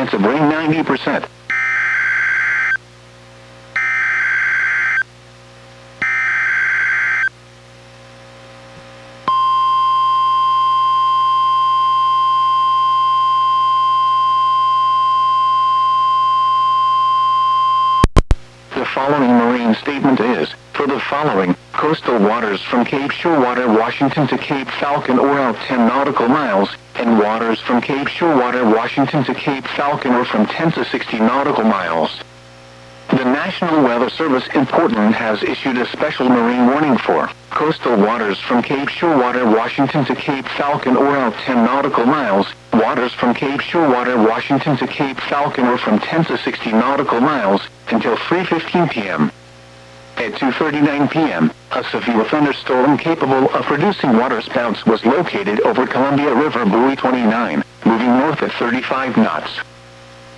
chance of rain 90%. The following marine statement is, for the following, coastal waters from Cape Shorewater, Washington to Cape Falcon or out 10 nautical miles, and waters from Cape Shorewater, Washington to Cape Falcon or from 10 to 60 nautical miles. The National Weather Service in Portland has issued a special marine warning for coastal waters from Cape Shorewater, Washington to Cape Falcon or out 10 nautical miles, waters from Cape Shorewater, Washington to Cape Falcon or from 10 to 60 nautical miles, until 3:15 p.m. At 2:39 p.m., a severe thunderstorm capable of producing waterspouts was located over Columbia River Buoy 29, moving north at 35 knots.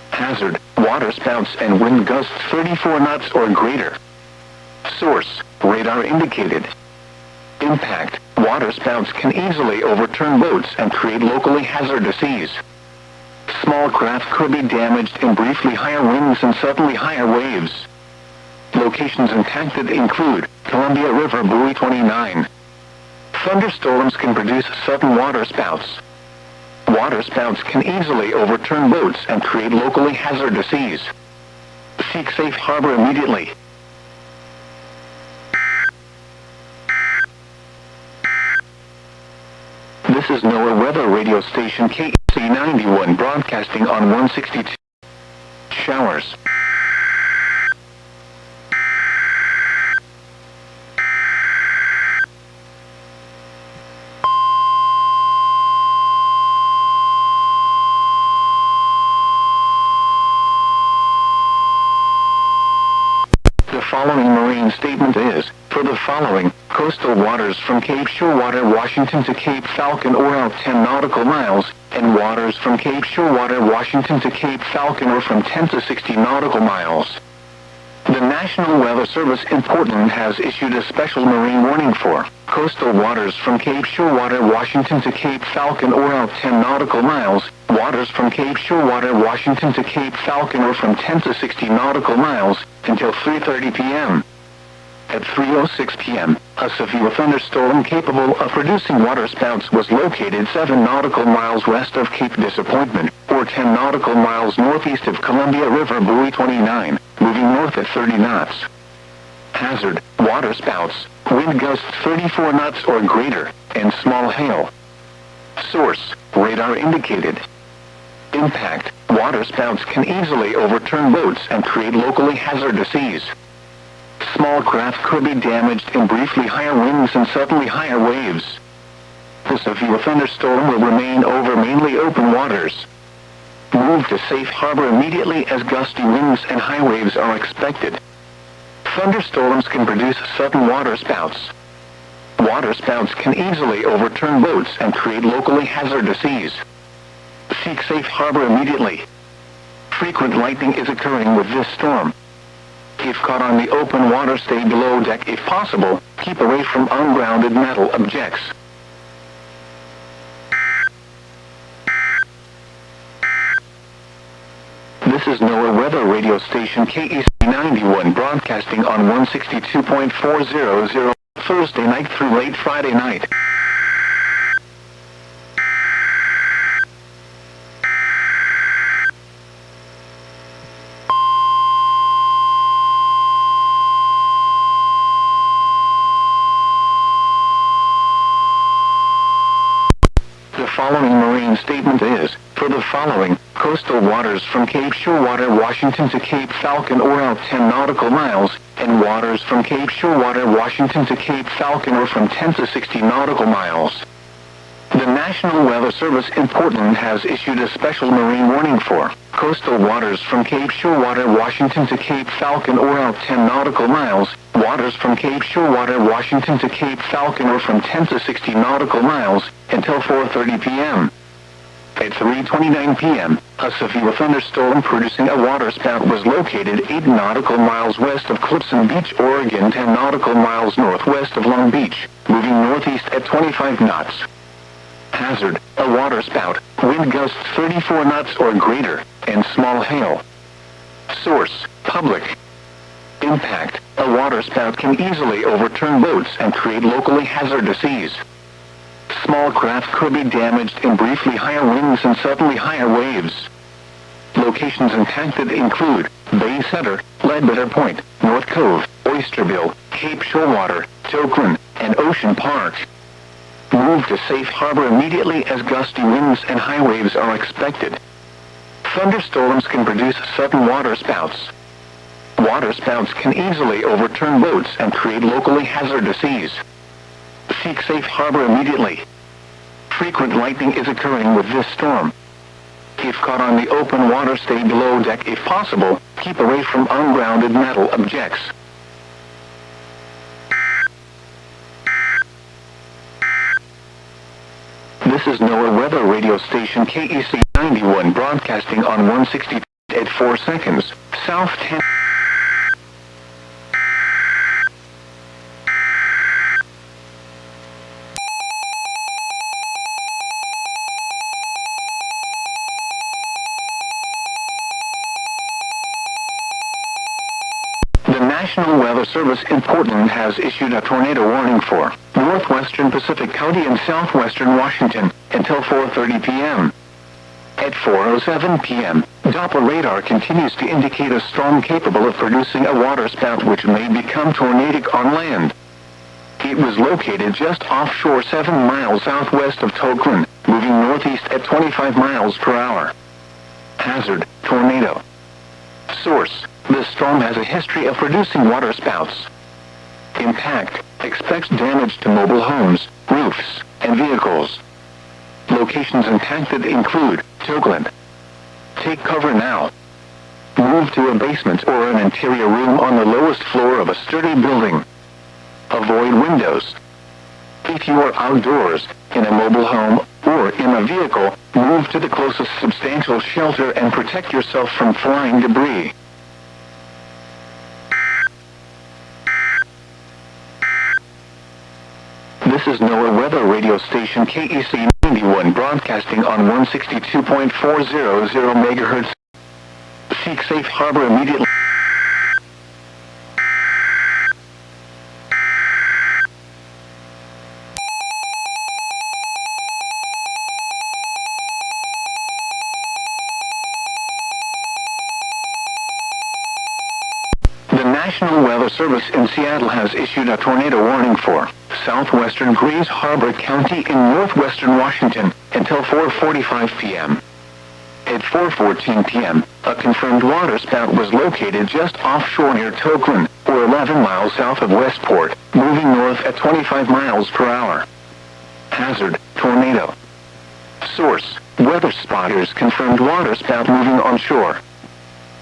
Hazard, waterspouts and wind gusts 34 knots or greater. Source, radar indicated. Impact, waterspouts can easily overturn boats and create locally hazardous seas. Small craft could be damaged in briefly higher winds and suddenly higher waves. Locations impacted include Columbia River Buoy 29. Thunderstorms can produce sudden waterspouts. Waterspouts can easily overturn boats and create locally hazardous seas. Seek safe harbor immediately. This is NOAA weather radio station KEC 91 broadcasting on 162. Showers. The following marine statement is, for the following, coastal waters from Cape Shorewater, Washington to Cape Falcon or out 10 nautical miles, and waters from Cape Shorewater, Washington to Cape Falcon or from 10 to 60 nautical miles. The National Weather Service in Portland has issued a special marine warning for coastal waters from Cape Shorewater, Washington to Cape Falcon or out 10 nautical miles, waters from Cape Shorewater, Washington to Cape Falcon or from 10 to 60 nautical miles, until 3:30 p.m. At 3:06 p.m., a severe thunderstorm capable of producing waterspouts was located 7 nautical miles west of Cape Disappointment, or 10 nautical miles northeast of Columbia River Buoy 29, moving north at 30 knots. Hazard, waterspouts, wind gusts 34 knots or greater, and small hail. Source, radar indicated. Impact, waterspouts can easily overturn boats and create locally hazardous seas. Small craft could be damaged in briefly higher winds and suddenly higher waves. The severe thunderstorm will remain over mainly open waters. Move to safe harbor immediately as gusty winds and high waves are expected. Thunderstorms can produce sudden waterspouts. Waterspouts can easily overturn boats and create locally hazardous seas. Seek safe harbor immediately. Frequent lightning is occurring with this storm. If caught on the open water, stay below deck if possible. Keep away from ungrounded metal objects. This is NOAA weather radio station KEC 91 broadcasting on 162.400 Thursday night through late Friday night. The following marine statement is, for the following, coastal waters from Cape Shorewater, Washington to Cape Falcon or out 10 nautical miles, and waters from Cape Shorewater, Washington to Cape Falcon or from 10 to 60 nautical miles. The National Weather Service in Portland has issued a special marine warning for coastal waters from Cape Shorewater, Washington to Cape Falcon or out 10 nautical miles, waters from Cape Shorewater, Washington to Cape Falcon or from 10 to 60 nautical miles, until 4:30 p.m. At 3:29 p.m., a severe thunderstorm producing a waterspout was located 8 nautical miles west of Clipson Beach, Oregon, 10 nautical miles northwest of Long Beach, moving northeast at 25 knots. Hazard, a waterspout, wind gusts 34 knots or greater, and and small hail. Source: public. Impact: a waterspout can easily overturn boats and create locally hazardous seas. Small craft could be damaged in briefly higher winds and suddenly higher waves. Locations impacted include Bay Center, Ledbetter Point, North Cove, Oysterville, Cape Shorewater, Toquin, and Ocean Park. Move to safe harbor immediately as gusty winds and high waves are expected. Thunderstorms can produce sudden waterspouts. Waterspouts can easily overturn boats and create locally hazardous seas. Seek safe harbor immediately. Frequent lightning is occurring with this storm. If caught on the open water, stay below deck if possible. Keep away from ungrounded metal objects. This is NOAA weather radio station KEC 91 broadcasting on 160 at 4 seconds, south 10. The National Weather Service in Portland has issued a tornado warning for northwestern Pacific County and southwestern Washington until 4:30 p.m. At 4:07 p.m., Doppler radar continues to indicate a storm capable of producing a waterspout which may become tornadic on land. It was located just offshore 7 miles southwest of Toquin, moving northeast at 25 miles per hour. Hazard: tornado. Source: this storm has a history of producing waterspouts. Impact: expects damage to mobile homes, roofs, and vehicles. Locations impacted include Toquin. Take cover now. Move to a basement or an interior room on the lowest floor of a sturdy building. Avoid windows. If you are outdoors, in a mobile home, or in a vehicle, move to the closest substantial shelter and protect yourself from flying debris. This is NOAA weather radio station KEC 91 broadcasting on 162.400 MHz. Seek safe harbor immediately. The National Weather Service in Seattle has issued a tornado warning for southwestern Grays Harbor County in northwestern Washington until 4:45 p.m. At 4:14 p.m., a confirmed waterspout was located just offshore near Toquin, or 11 miles south of Westport, moving north at 25 miles per hour. Hazard: tornado. Source: weather spotters confirmed waterspout moving onshore.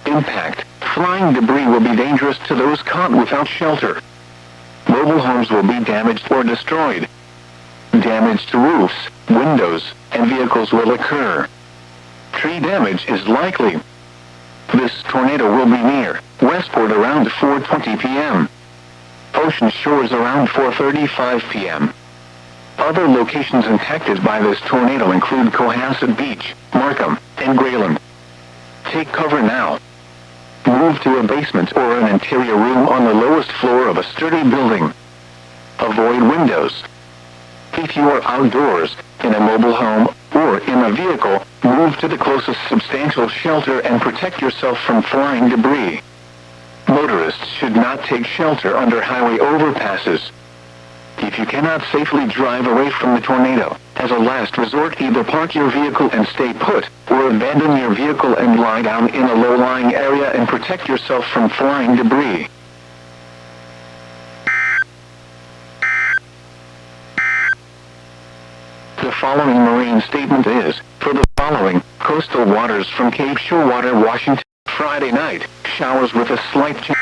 Impact: flying debris will be dangerous to those caught without shelter. Mobile homes will be damaged or destroyed. Damage to roofs, windows, and vehicles will occur. Tree damage is likely. This tornado will be near Westport around 4:20 p.m. Ocean Shores around 4:35 p.m. Other locations impacted by this tornado include Cohasset Beach, Markham, and Grayland. Take cover now. Move to a basement or an interior room on the lowest floor of a sturdy building. Avoid windows. If you are outdoors, in a mobile home, or in a vehicle, move to the closest substantial shelter and protect yourself from flying debris. Motorists should not take shelter under highway overpasses. If you cannot safely drive away from the tornado, as a last resort either park your vehicle and stay put, or abandon your vehicle and lie down in a low-lying area and protect yourself from flying debris. The following marine statement is for the following coastal waters from Cape Shorewater, Washington, Friday night, showers with a slight chance.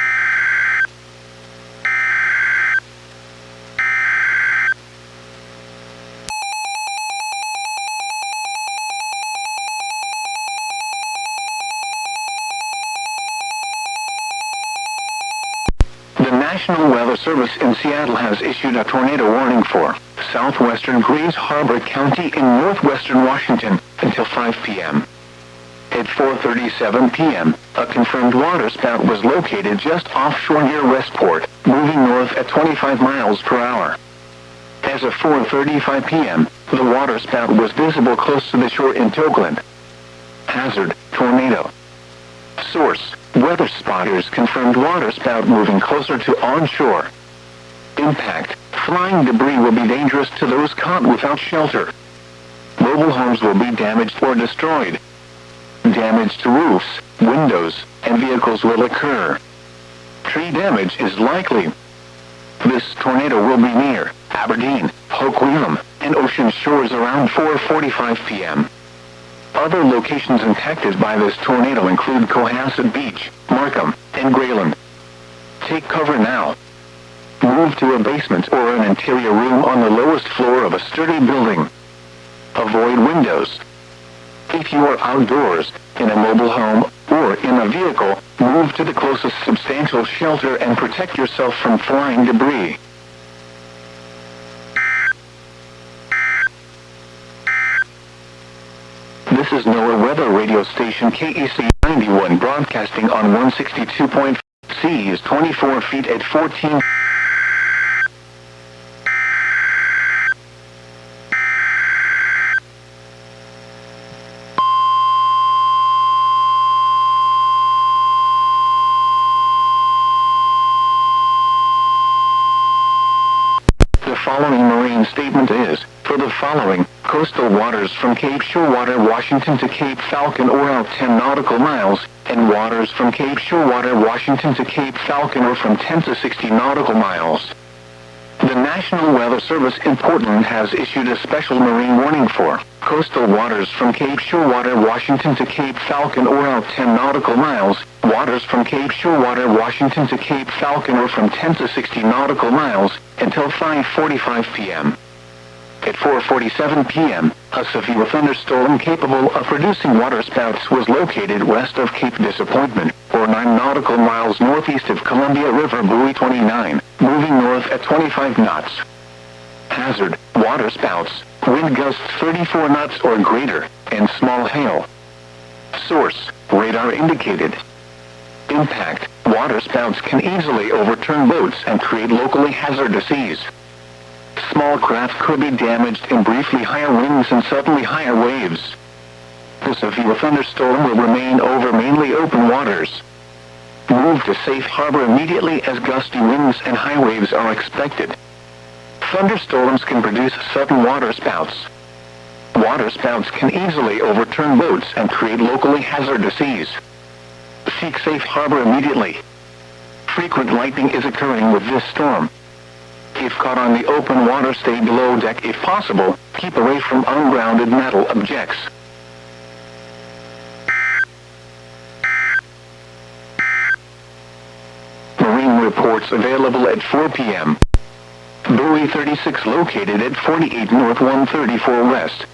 The National Weather Service in Seattle has issued a tornado warning for southwestern Grays Harbor County in northwestern Washington until 5 p.m. At At 4:37 p.m., a confirmed waterspout was located just offshore near Westport, moving north at 25 miles per hour. As of 4:35 p.m., the waterspout was visible close to the shore in Tokeland. Hazard, tornado. Source, weather spotters confirmed waterspout moving closer to onshore. Impact, flying debris will be dangerous to those caught without shelter. Mobile homes will be damaged or destroyed. Damage to roofs, windows, and vehicles will occur. Tree damage is likely. This tornado will be near Aberdeen, Hoquiam, and Ocean Shores around 4:45 p.m. Other locations impacted by this tornado include Cohasset Beach, Markham, and Grayland. Take cover now. Move to a basement or an interior room on the lowest floor of a sturdy building. Avoid windows. If you are outdoors, in a mobile home, or in a vehicle, move to the closest substantial shelter and protect yourself from flying debris. This is NOAA weather radio station KEC 91 broadcasting on 162.5 seas 24 feet at 14. The following marine statement is, for the following, coastal waters from Cape Shorewater, Washington to Cape Falcon or out 10 nautical miles, and waters from Cape Shorewater, Washington to Cape Falcon or from 10 to 60 nautical miles. The National Weather Service in Portland has issued a special marine warning for coastal waters from Cape Shorewater, Washington to Cape Falcon or out 10 nautical miles, waters from Cape Shorewater, Washington to Cape Falcon or from 10 to 60 nautical miles, until 5:45 p.m. At 4:47 p.m., a severe thunderstorm capable of producing waterspouts was located west of Cape Disappointment, or 9 nautical miles northeast of Columbia River Buoy 29, moving north at 25 knots. Hazard, waterspouts, wind gusts 34 knots or greater, and small hail. Source, radar indicated. Impact, waterspouts can easily overturn boats and create locally hazardous seas. Small craft could be damaged in briefly higher winds and suddenly higher waves. The severe thunderstorm will remain over mainly open waters. Move to safe harbor immediately as gusty winds and high waves are expected. Thunderstorms can produce sudden waterspouts. Waterspouts can easily overturn boats and create locally hazardous seas. Seek safe harbor immediately. Frequent lightning is occurring with this storm. If caught on the open water, stay below deck if possible. Keep away from ungrounded metal objects. Marine reports available at 4 p.m. Buoy 36 located at 48 North 134 West.